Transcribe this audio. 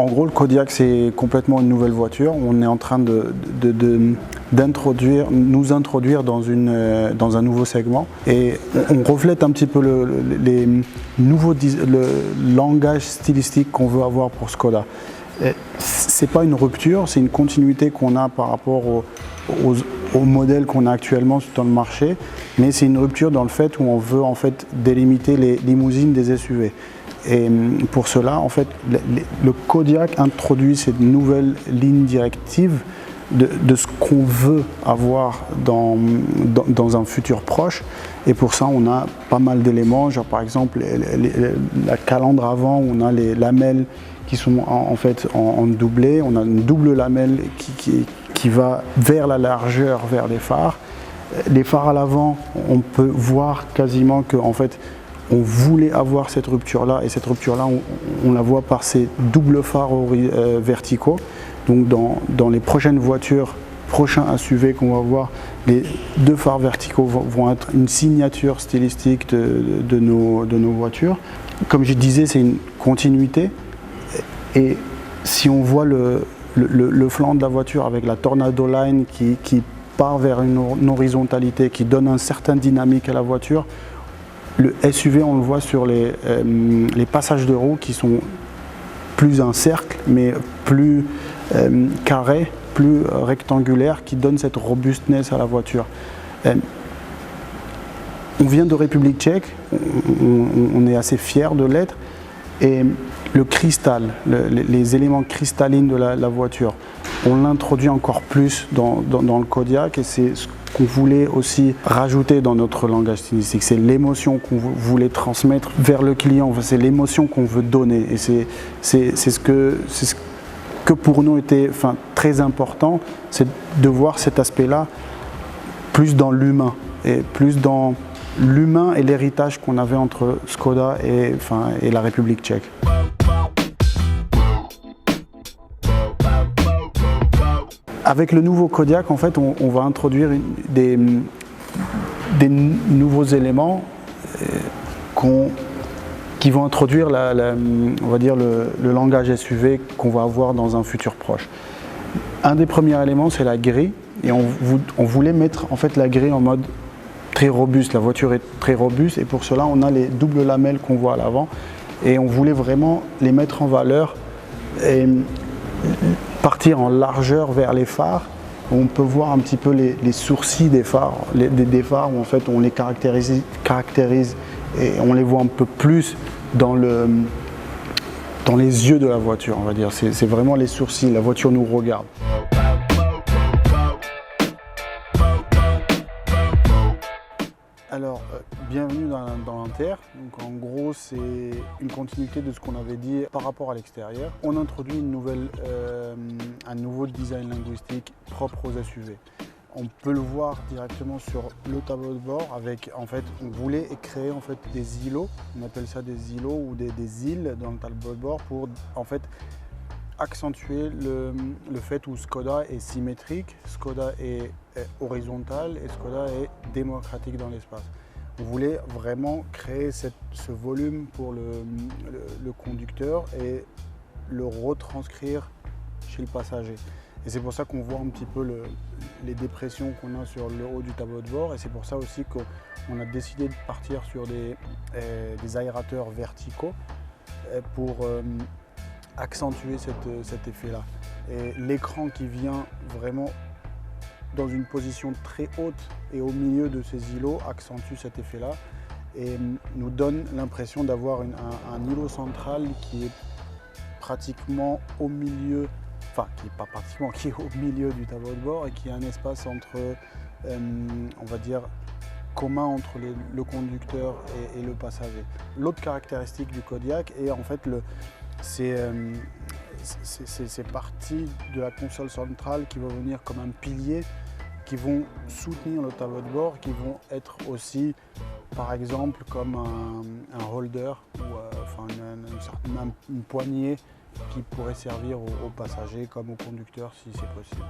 En gros, le Kodiaq, c'est complètement une nouvelle voiture. On est en train nous introduire dans un nouveau segment. Et on reflète un petit peu le langage stylistique qu'on veut avoir pour Škoda. Ce n'est pas une rupture, c'est une continuité qu'on a par rapport au modèle qu'on a actuellement dans le marché. Mais c'est une rupture dans le fait où on veut en fait délimiter les limousines des SUV. Et pour cela, en fait, le Kodiaq introduit cette nouvelle ligne directive de ce qu'on veut avoir dans un futur proche. Et pour ça, on a pas mal d'éléments, genre par exemple la calandre avant, on a les lamelles qui sont en fait en doublé. On a une double lamelle qui va vers la largeur, vers les phares. Les phares à l'avant, on peut voir quasiment que en fait, on voulait avoir cette rupture-là, et cette rupture-là, on la voit par ces doubles phares verticaux. Donc dans les prochaines voitures, prochains SUV qu'on va voir, les deux phares verticaux vont être une signature stylistique de nos voitures. Comme je disais, c'est une continuité. Et si on voit le flanc de la voiture avec la Tornado Line qui part vers une horizontalité, qui donne un certain dynamique à la voiture, le SUV, on le voit sur les passages de roues qui sont plus un cercle, mais plus carré, plus rectangulaire, qui donne cette robustness à la voiture. On vient de République tchèque, on est assez fiers de l'être, et le cristal, les éléments cristallines de la voiture, on l'introduit encore plus dans le Kodiaq, et c'est ce qu'on voulait aussi rajouter dans notre langage stylistique. C'est l'émotion qu'on voulait transmettre vers le client, c'est l'émotion qu'on veut donner. Et c'est ce que pour nous était très important, c'est de voir cet aspect-là plus dans l'humain, et plus dans l'humain et l'héritage qu'on avait entre Škoda et la République tchèque. Avec le nouveau Kodiaq, en fait, on va introduire des nouveaux éléments qui vont introduire on va dire le langage SUV qu'on va avoir dans un futur proche. Un des premiers éléments, c'est la grille, et on voulait mettre en fait la grille en mode très robuste. La voiture est très robuste, et pour cela, on a les doubles lamelles qu'on voit à l'avant, et on voulait vraiment les mettre en valeur et partir en largeur vers les phares. On peut voir un petit peu les sourcils des phares, des phares où en fait on les caractérise et on les voit un peu plus dans les yeux de la voiture, on va dire. C'est vraiment les sourcils, la voiture nous regarde. Alors, bienvenue dans l'Inter. Donc en gros, c'est une continuité de ce qu'on avait dit par rapport à l'extérieur. On introduit un nouveau design linguistique propre aux SUV. On peut le voir directement sur le tableau de bord avec, en fait, on voulait créer en fait des îlots. On appelle ça des îlots ou des îles dans le tableau de bord pour en fait accentuer le fait où Škoda est symétrique, Škoda est horizontal et Škoda est démocratique dans l'espace. On voulait vraiment créer ce volume pour le conducteur et le retranscrire chez le passager. Et c'est pour ça qu'on voit un petit peu les dépressions qu'on a sur le haut du tableau de bord, et c'est pour ça aussi qu'on a décidé de partir sur des aérateurs verticaux pour accentuer cet effet-là. Et l'écran qui vient vraiment dans une position très haute et au milieu de ces îlots accentue cet effet-là et nous donne l'impression d'avoir un îlot central qui est pratiquement au milieu, enfin qui n'est pas pratiquement, qui est au milieu du tableau de bord et qui a un espace entre, on va dire, commun entre le conducteur et le passager. L'autre caractéristique du Kodiaq est en fait c'est parties de la console centrale qui vont venir comme un pilier, qui vont soutenir le tableau de bord, qui vont être aussi, par exemple, comme un holder ou une poignée qui pourrait servir aux passagers comme aux conducteurs si c'est possible.